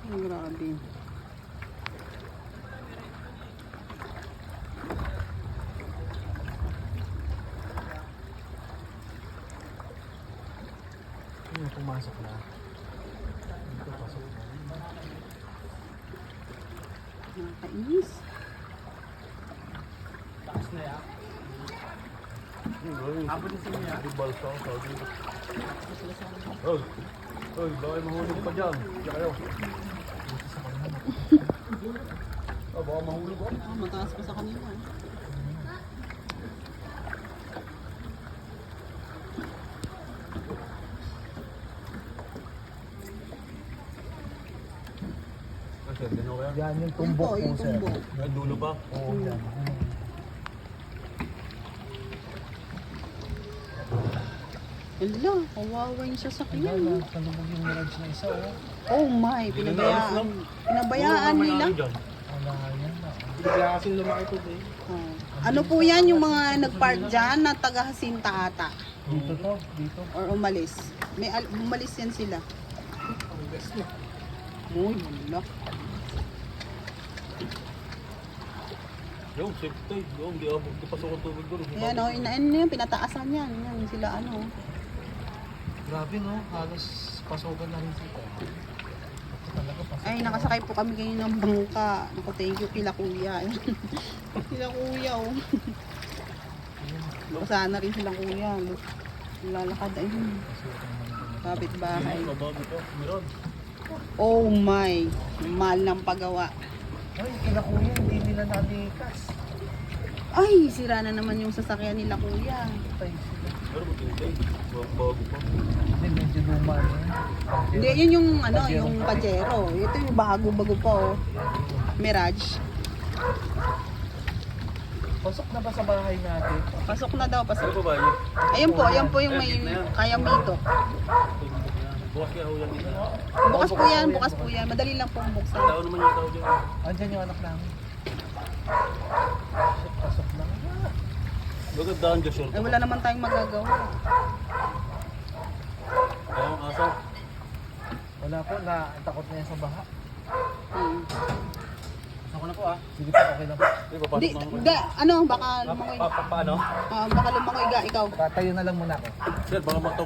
Grabe. Pumasok na. Dito, pasok na. Nakakainis. Taas na yan. Ako din sa niya. Di balsa ako. Oy, baka mahulog pa dyan. Diyan kayo. Baka mahulog ako. Mataas pa sa kanila. Yan yung tumbok po, sir. Tumbok. Dulo pa? Oo, yan. Hala, kawawa yung sasakyan. Kanubog yung mirage na isa, oh. Oh my, pinabayaan nila. Wala yan na. Bigla kasing lumaki ito, eh. Oh. Ano po yan yung mga nagpark dyan na taga-Jacinta ata? Dito to, dito. Or umalis. Umalis yan sila. Uy, wala. Yung safety, yung di pasok ang tubig doon. Ayan o, yun, pinataasan yan. Yan sila ano. Grabe no, halos pasokan na rin sila. Ay, nakasakay po kami ngayon ng bangka. Naku, thank you kila kuya. Kila kuya oh. Nakasana rin silang kuya. Lalakad ayun. Kapit bahay. Oh my, mahal ng paggawa. Ay, kila kuya, hindi nila nalikas. Ay, sira na naman yung sasakyan nila kuya. Patay sila. Pero magintay, bago pa. Hindi, medyo luma na yun. Hindi, yun yung ano, yung Pajero. Ito yung bago-bago pa oh. Mirage. Pasok na ba sa bahay natin? Pasok na daw, pasok. Ano pa ba yun? Ayan po yung may kaya mito. Bukas kaya hulang dito. Bukas po yan. Madali lang pong buksan. Tao naman yung tao dyan. Andyan yung anak namin. Pasok lang. Magandaan dyan, short. Ay, wala naman tayong magagawa. Ayaw ang asaw. Wala po, takot na yan sa baha. Hmm. Ako na po ah. Sige po, okay lang po. Di, ano, baka lumangoy. Paano? Baka lumangoy ikaw. Tatayo na lang muna ako. Sir, baka magtaw.